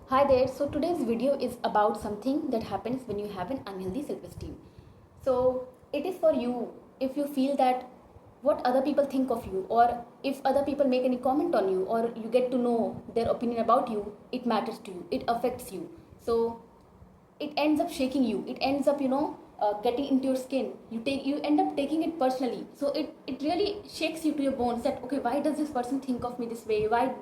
Hi there. So today's video is about something that happens when you have an unhealthy self-esteem. So it is for you if you feel that what other people think of you, or if other people make any comment on you, or you get to know their opinion about you, it matters to you, it affects you. So it ends up shaking you, it ends up getting into your skin. You end up taking it personally, so it really shakes you to your bones that okay, why does this person think of me this way? Why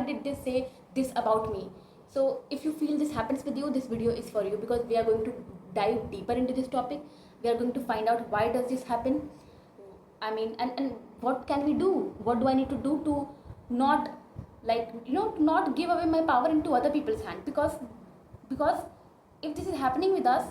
did they say this about me? So if you feel this happens with you, this video is for you, because we are going to dive deeper into this topic. We are going to find out why does this happen. And what can we do? What do I need to do to not, to not give away my power into other people's hand? Because if this is happening with us,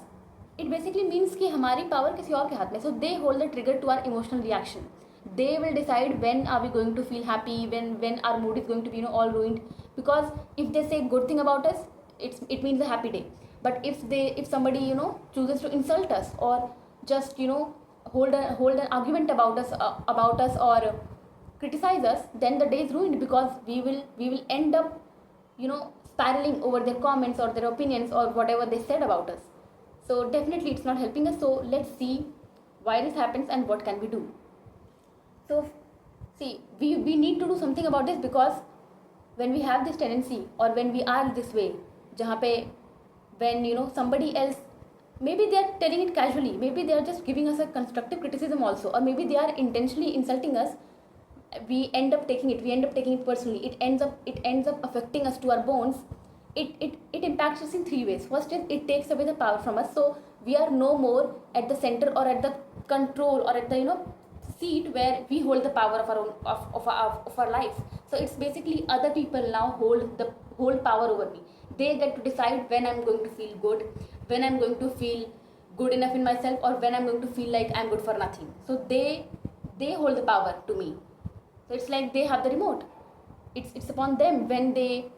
it basically means कि हमारी power किसी और के हाथ में. So they hold the trigger to our emotional reaction. They will decide when are we going to feel happy, when our mood is going to be all ruined. Because if they say good thing about us, it means a happy day. But if somebody chooses to insult us, or just hold an argument about us, or criticize us, then the day is ruined, because we will end up spiraling over their comments or their opinions or whatever they said about us. So definitely it's not helping us. So let's see why this happens and what can we do. So see, we need to do something about this, because when we have this tendency, or when we are this way, jahan pe, when somebody else, maybe they are telling it casually, maybe they are just giving us a constructive criticism also, or maybe they are intentionally insulting us, we end up taking it personally. It ends up affecting us to our bones. It impacts us in three ways. First is it takes away the power from us, so we are no more at the center, or at the control, or at the seat where we hold the power of our own of our life. So it's basically other people now hold power over me. They get to decide when I'm going to feel good, when I'm going to feel good enough in myself, or when I'm going to feel like I'm good for nothing. So they hold the power to me. So it's like they have the remote. It's upon them when they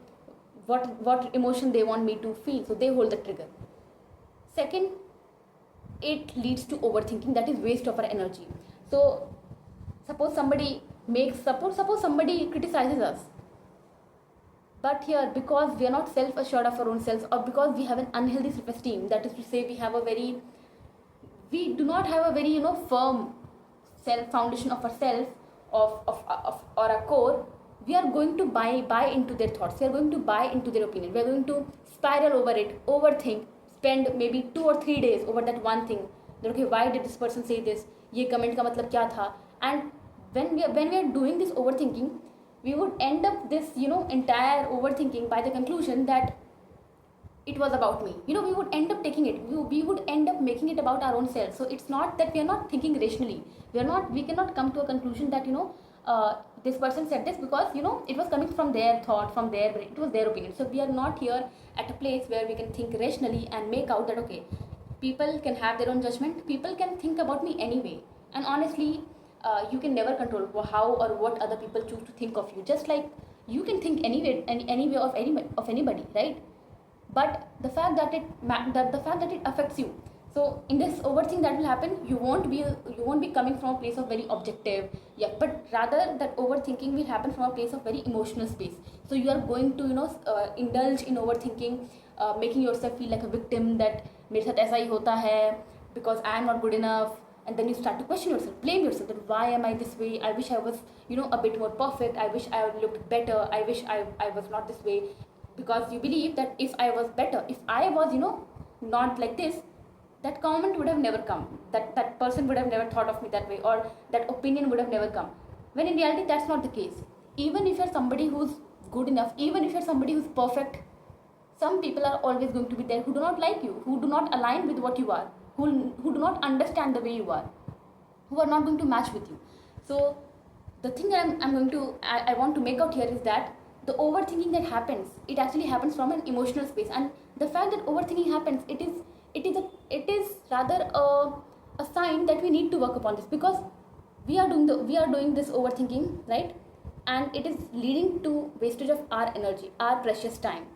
what emotion they want me to feel. So they hold the trigger. Second, it leads to overthinking, that is waste of our energy. So suppose somebody criticizes us, but here, because we are not self-assured of our own selves, or because we have an unhealthy self-esteem, that is to say, we do not have a very firm self foundation of ourself, of or a core. We are going to buy into their thoughts, we are going to buy into their opinion, we are going to spiral over it, overthink, spend maybe 2 or 3 days over that one thing, that okay, why did this person say this, ये comment का मतलब क्या था. And when we are doing this overthinking, we would end up this entire overthinking by the conclusion that it was about me. We would end up taking it, we would end up making it about our own self. So it's not that we are not thinking rationally, we cannot come to a conclusion that this person said this because it was coming from their thought, from their brain, it was their opinion. So we are not here at a place where we can think rationally and make out that okay, people can have their own judgment, people can think about me anyway. And honestly, you can never control how or what other people choose to think of you, just like you can think any way of anybody, right? But the fact that it affects you. So in this overthink that will happen, you won't be coming from a place of very objective, yeah, but rather that overthinking will happen from a place of very emotional space. So you are going to indulge in overthinking, making yourself feel like a victim, that मेरे साथ ऐसा ही होता है because I am not good enough. And then you start to question yourself, blame yourself, that why am I this way, I wish I was a bit more perfect, I wish I looked better, I wish I was not this way. Because you believe that if I was better, if I was not like this, that comment would have never come, that person would have never thought of me that way, or that opinion would have never come. When in reality that's not the case. Even if you're somebody who's good enough, even if you're somebody who's perfect, some people are always going to be there who do not like you, who do not align with what you are, who do not understand the way you are, who are not going to match with you. So the thing that I'm going to I want to make out here is that the overthinking that happens, it actually happens from an emotional space. And the fact that overthinking happens, it is rather a sign that we need to work upon this, because we are doing this overthinking, right? And it is leading to wastage of our energy, our precious time.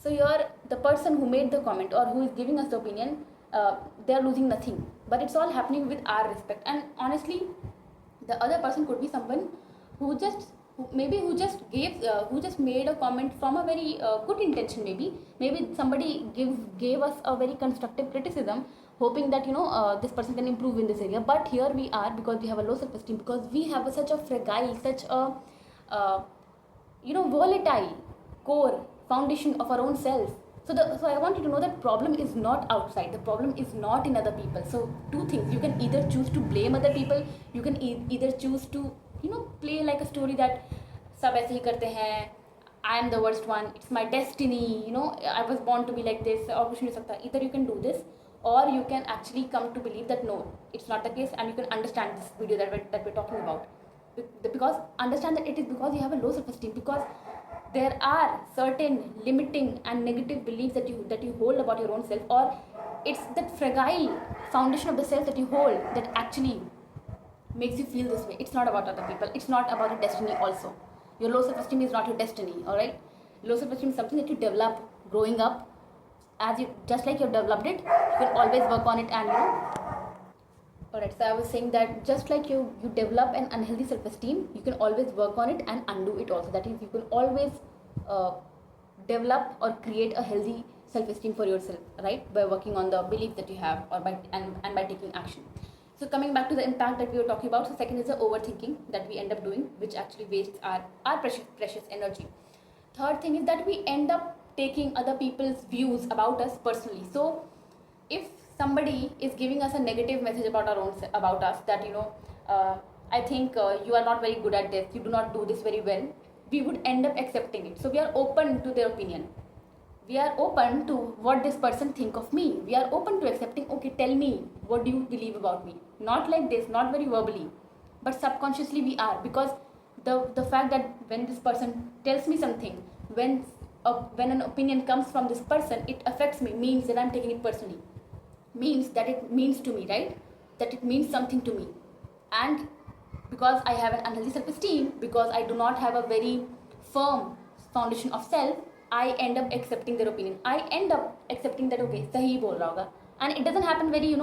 So you're the person who made the comment, or who is giving us the opinion, they are losing nothing, but it's all happening with our respect. And honestly, the other person could be someone who just who just made a comment from a very good intention. Maybe somebody gave us a very constructive criticism, hoping that this person can improve in this area. But here we are, because we have a low self esteem, because we have such a fragile, such a uh, volatile core foundation of our own self. So I want you to know that problem is not outside, the problem is not in other people. So two things: you can either choose to blame other people, you can either choose to play like a story that सब ऐसे ही करते हैं, I am the worst one, it's my destiny, I was born to be like this, और कुछ नहीं हो सकता. Either you can do this, or you can actually come to believe that no, it's not the case, and you can understand this video that we're talking about. Because understand that it is because you have a low self-esteem, because there are certain limiting and negative beliefs that you hold about your own self, or it's that fragile foundation of the self that you hold that actually makes you feel this way. It's not about other people, it's not about your destiny also. Your low self-esteem is not your destiny, all right? Low self-esteem is something that you develop growing up. As you, just like you've developed it, you can always work on it. And alright, so I was saying that just like you develop an unhealthy self-esteem, you can always work on it and undo it also. That is, you can always develop or create a healthy self-esteem for yourself, right? By working on the belief that you have, or by taking action. So coming back to the impact that we were talking about, so second is the overthinking that we end up doing, which actually wastes our precious energy. Third thing is that we end up taking other people's views about us personally. So if somebody is giving us a negative message about us, that I think you are not very good at this, you do not do this very well, we would end up accepting it. So we are open to their opinion, we are open to what this person think of me, we are open to accepting, okay, tell me, what do you believe about me? Not like this, not very verbally, but subconsciously we are. Because the fact that when this person tells me something, when an opinion comes from this person, it affects me, means that I'm taking it personally, means that it means to me, right? That it means something to me. And because I have an unhealthy self-esteem, because I do not have a very firm foundation of self, I end up accepting their opinion. I end up accepting that, okay, sahi bol raha hoga. And it doesn't happen very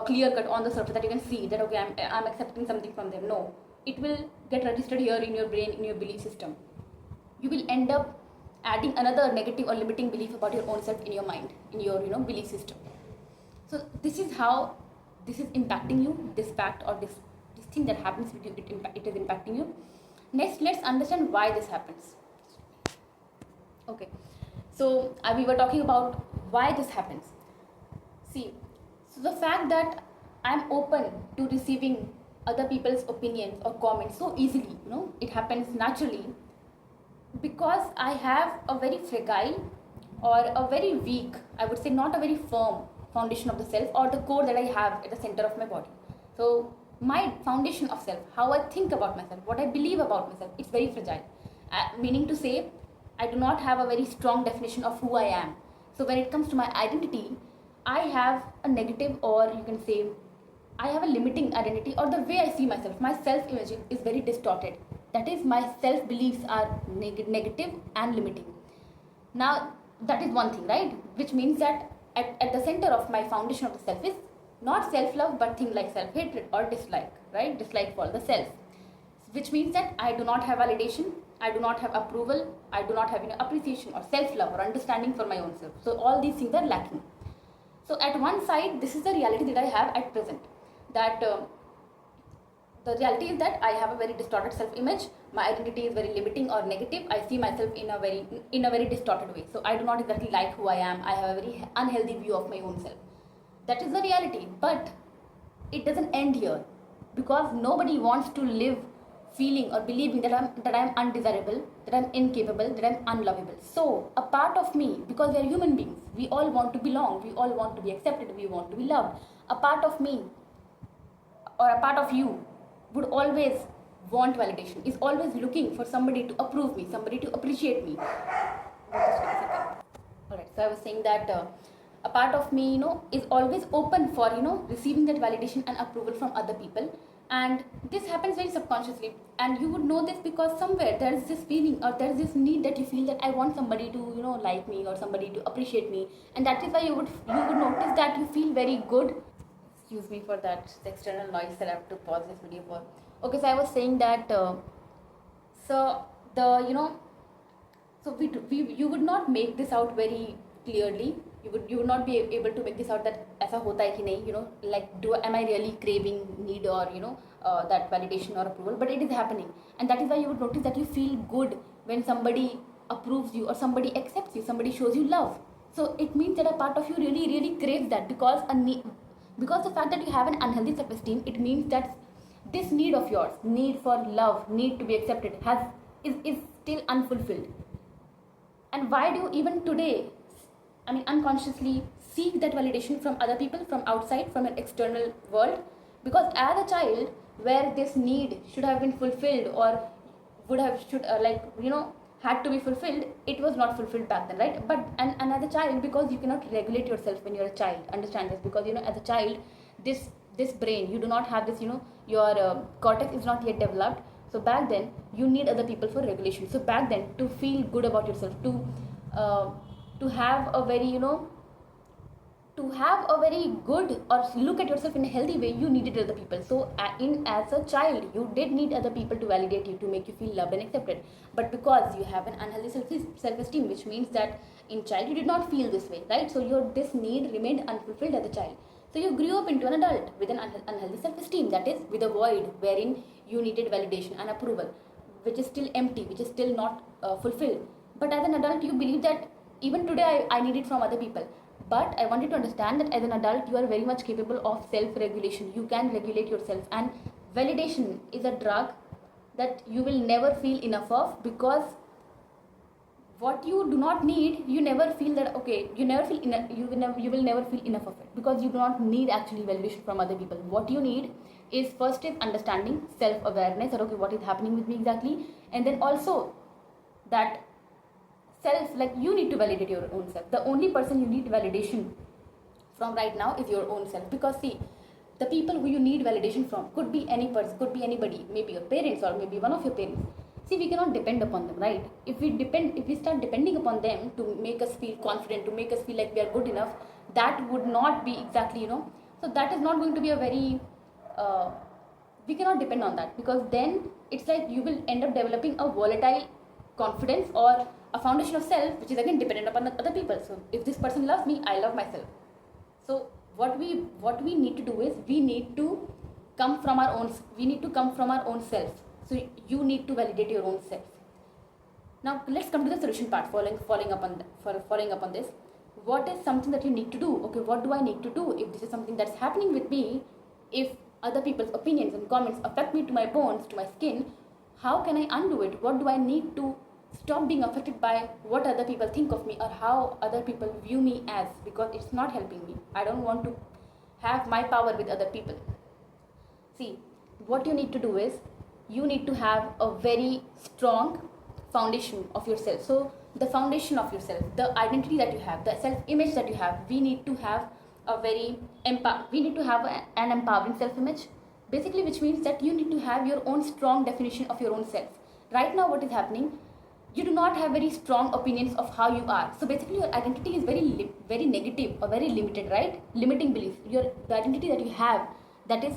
clear cut on the surface that you can see that, okay, I'm accepting something from them. No, it will get registered here in your brain, in your belief system. You will end up adding another negative or limiting belief about your own self in your mind, in your belief system. So this is how this is impacting you, this fact or this thing that happens with you, it is impacting you. Next, let's understand why this happens. Okay, so we were talking about why this happens. See, so the fact that I'm open to receiving other people's opinions or comments so easily, it happens naturally, because I have a very fragile or a very weak, I would say not a very firm foundation of the self, or the core that I have at the center of my body. So my foundation of self, how I think about myself, what I believe about myself, it's very fragile. Meaning to say, I do not have a very strong definition of who I am. So when it comes to my identity, I have a negative, or you can say I have a limiting identity, or the way I see myself, my self-image is very distorted. That is, my self-beliefs are negative and limiting. Now, that is one thing, right? Which means that at the center of my foundation of the self is not self-love, but things like self-hatred or dislike, right? Dislike for the self. Which means that I do not have validation, I do not have approval, I do not have appreciation or self-love or understanding for my own self. So all these things are lacking. So at one side, this is the reality that I have at present. That the reality is that I have a very distorted self-image. My identity is very limiting or negative. I see myself in a very distorted way. So I do not exactly like who I am. I have a very unhealthy view of my own self. That is the reality. But it doesn't end here, because nobody wants to live feeling or believing that I'm undesirable, that I'm incapable, that I'm unlovable. So a part of me, because we are human beings, we all want to belong, we all want to be accepted, we want to be loved. A part of me or a part of you would always want validation, is always looking for somebody to approve me, somebody to appreciate me. Alright, so I was saying that a part of me, is always open for, receiving that validation and approval from other people. And this happens very subconsciously, and you would know this because somewhere there is this feeling, or there is this need that you feel that I want somebody to like me, or somebody to appreciate me. And that is why you would notice that you feel very good. Excuse me for that external noise that I have to pause this video for. Okay, so I was saying that So the so you would not make this out very clearly. You would not be able to make this out that ऐसा होता है कि नहीं, like am I really craving need or that validation or approval, but it is happening. And that is why you would notice that you feel good when somebody approves you or somebody accepts you, somebody shows you love. So it means that a part of you really craves that, because the fact that you have an unhealthy self-esteem, it means that this need of yours, need for love, need to be accepted, is still unfulfilled. And why do you even today, unconsciously seek that validation from other people, from outside, from an external world? Because as a child, where this need should have been fulfilled or had to be fulfilled, it was not fulfilled back then, right? But and as a child, because you cannot regulate yourself when you're a child, understand this, because as a child, this brain, you do not have this, your cortex is not yet developed. So back then you need other people for regulation. So back then, to feel good about yourself, to have a very to have a very good or look at yourself in a healthy way, you needed other people. So as a child, you did need other people to validate you, to make you feel loved and accepted. But because you have an unhealthy self-esteem, which means that in child you did not feel this way, right? So this need remained unfulfilled as a child. So you grew up into an adult with an unhealthy self-esteem, that is, with a void wherein you needed validation and approval, which is still empty, which is still not fulfilled. But as an adult, you believe that even today I need it from other people. But I want you to understand that as an adult, you are very much capable of self-regulation. You can regulate yourself. And validation is a drug that you will never feel enough of, because what you do not need, you never feel that, okay, you will never feel enough of it, because you do not need actually validation from other people. What you need is, first is understanding, self-awareness, that okay, what is happening with me exactly, and then also that self, like you need to validate your own self. The only person you need validation from right now is your own self. Because see, the people who you need validation from could be any person, could be anybody, maybe your parents or maybe one of your parents. See, we cannot depend upon them, right? If we start depending upon them to make us feel confident, to make us feel like we are good enough, that would not be exactly, so that is not going to be a very we cannot depend on that, because then it's like you will end up developing a volatile confidence or a foundation of self, which is again dependent upon other people. So if this person loves me, I love myself. So what we need to do is, we need to come from our own self. So you need to validate your own self. Now let's come to the solution part, following up on this. What is something that you need to do? Okay, what do I need to do if this is something that's happening with me? If other people's opinions and comments affect me to my bones, to my skin, how can I undo it? What do I need to stop being affected by what other people think of me or how other people view me as? Because it's not helping me. I don't want to have my power with other people. See, what you need to do is, you need to have a very strong foundation of yourself. So the foundation of yourself, the identity that you have, the self-image that you have, we need to have an empowering self-image, basically, which means that you need to have your own strong definition of your own self. Right now, what is happening, you do not have very strong opinions of how you are. So basically, your identity is very negative or very limited, right? Limiting beliefs. The identity that you have, that is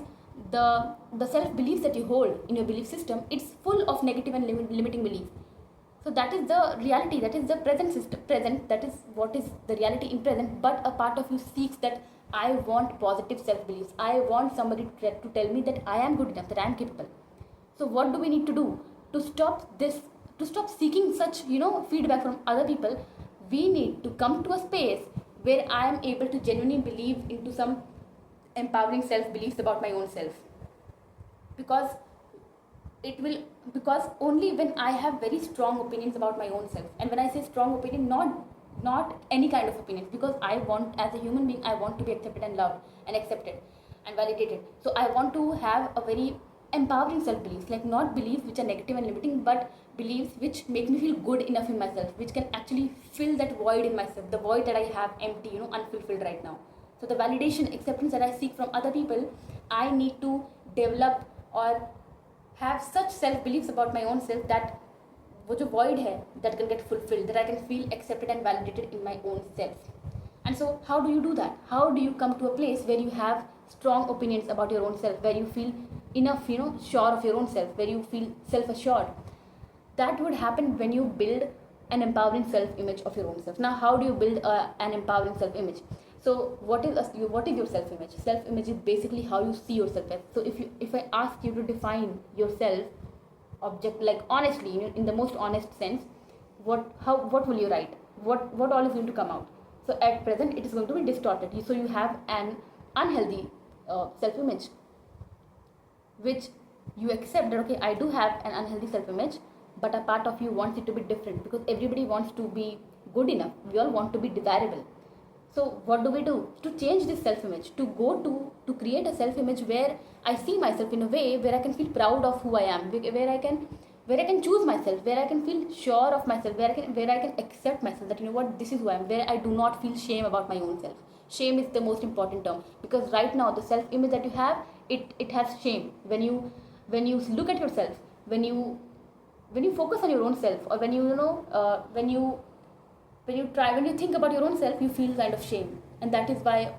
the self beliefs that you hold in your belief system, it's full of negative and limiting beliefs. So that is the reality, that is the present, that is what is the reality in present. But a part of you seeks that, I want positive self beliefs, I want somebody to tell me that I am good enough, that I am capable. So what do we need to do to stop this, to stop seeking such feedback from other people? We need to come to a space where I am able to genuinely believe into some empowering self beliefs about my own self. Because only when I have very strong opinions about my own self, and when I say strong opinion, not any kind of opinions, because I want, as a human being, I want to be accepted and loved and accepted and validated. So I want to have a very empowering self beliefs, like not beliefs which are negative and limiting, but beliefs which make me feel good enough in myself, which can actually fill that void in myself, the void that I have empty, unfulfilled right now. So the validation, acceptance that I seek from other people, I need to develop or have such self beliefs about my own self that wo jo void hai, that can get fulfilled, that I can feel accepted and validated in my own self. And so how do you do that? How do you come to a place where you have strong opinions about your own self, where you feel enough, sure of your own self, where you feel self assured? that would happen when you build an empowering self-image of your own self. Now, how do you build an empowering self-image? So what is your self-image? Self-image is basically how you see yourself as. So if I ask you to define yourself object, like honestly, in the most honest sense, what will you write? What all is going to come out? So at present it is going to be distorted. So you have an unhealthy self-image, which you accept that okay, I do have an unhealthy self-image, but a part of you wants it to be different, because everybody wants to be good enough. We all want to be desirable. So what do we do to change this self-image, to create a self-image where I see myself in a way where I can feel proud of who I am, where I can choose myself, where I can feel sure of myself, where I can accept myself, that you know what, this is who I am, where I do not feel shame about my own self. Shame is the most important term, because right now the self-image that you have, it has shame. When you look at yourself, when you focus on your own self, or when you think about your own self, you feel kind of shame, and that is why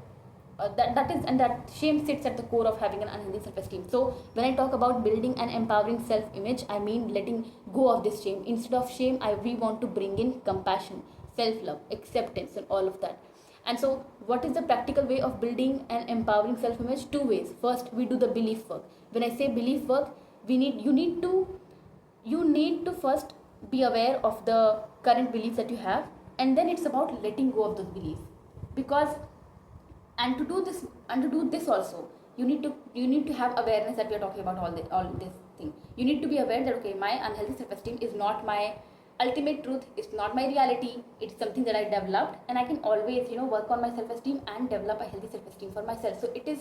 that shame sits at the core of having an unhealthy self-esteem. So when I talk about building an empowering self-image, I mean letting go of this shame. Instead of shame, we want to bring in compassion, self-love, acceptance, and all of that. And so what is the practical way of building an empowering self-image? Two ways. First, we do the belief work. When I say belief work, you need to first be aware of the current beliefs that you have, and then it's about letting go of those beliefs. Because and to do this also, you need to have awareness that we are talking about all this thing. You need to be aware that okay, my unhealthy self-esteem is not my ultimate truth, it's not my reality, it's something that I developed, and I can always work on my self-esteem and develop a healthy self-esteem for myself. So it is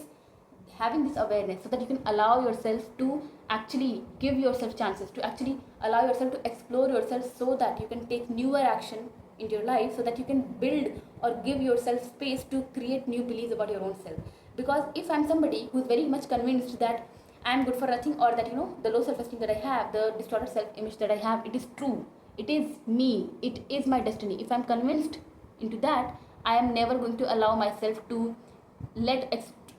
having this awareness so that you can allow yourself to actually give yourself chances, to actually allow yourself to explore yourself, so that you can take newer action into your life, so that you can build or give yourself space to create new beliefs about your own self. Because if I'm somebody who's very much convinced that I'm good for nothing, or that the low self-esteem that I have, the distorted self-image that I have, it is true, it is me, it is my destiny, if I'm convinced into that, I am never going to allow myself to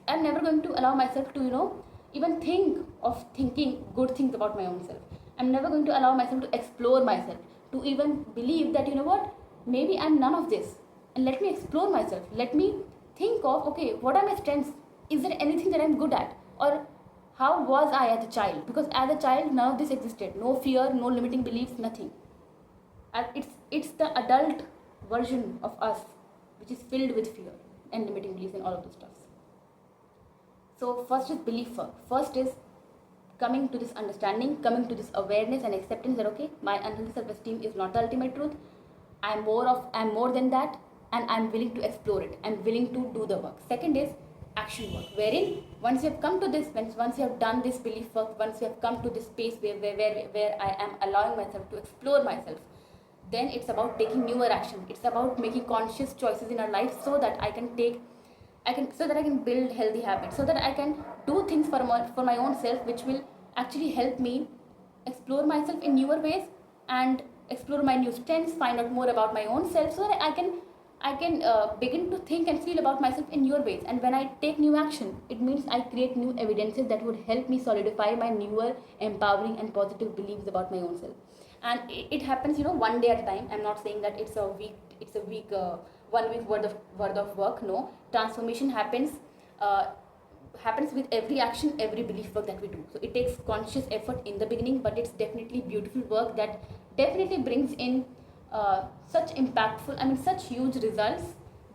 I'm never going to allow myself to even think of thinking good things about my own self. I'm never going to allow myself to explore myself, to even believe that what, maybe I'm none of this, and let me explore myself. Let me think of okay, what are my strengths? Is there anything that I'm good at? Or how was I as a child? Because as a child, none of this existed. No fear, no limiting beliefs, nothing. And it's the adult version of us which is filled with fear and limiting beliefs and all of those stuff. So first is belief work. First is coming to this understanding, coming to this awareness and acceptance that okay, my unhealthy self-esteem is not the ultimate truth. I'm more than that, and I'm willing to explore it. I'm willing to do the work. Second is action work, wherein once you have come to this, once you have done this belief work, once you have come to this space where I am allowing myself to explore myself, then it's about taking newer action. It's about making conscious choices in our life, so that I can build healthy habits, so that I can do things for my own self, which will actually help me explore myself in newer ways and explore my new strengths, find out more about my own self, so that I can begin to think and feel about myself in newer ways. And when I take new action, it means I create new evidences that would help me solidify my newer, empowering and positive beliefs about my own self. And it happens, one day at a time. I'm not saying that it's a week 1 week worth of work. No, transformation happens with every action, every belief work that we do. So it takes conscious effort in the beginning, but it's definitely beautiful work that definitely brings in such huge results,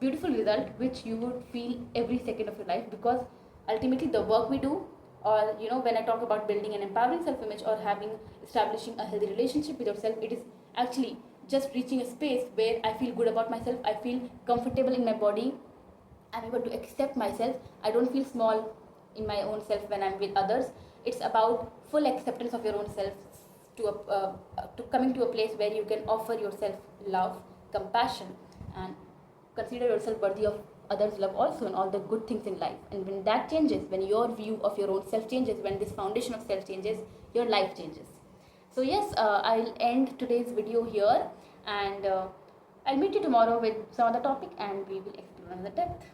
beautiful result, which you would feel every second of your life. Because ultimately the work we do, or when I talk about building an empowering self-image or establishing a healthy relationship with yourself, it is actually just reaching a space where I feel good about myself, I feel comfortable in my body, I'm able to accept myself, I don't feel small in my own self when I'm with others. It's about full acceptance of your own self, to coming to a place where you can offer yourself love, compassion, and consider yourself worthy of others' love also, and all the good things in life. And when that changes, when your view of your own self changes, when this foundation of self changes, your life changes. So yes, I'll end today's video here, and I'll meet you tomorrow with some other topic, and we will explore another depth.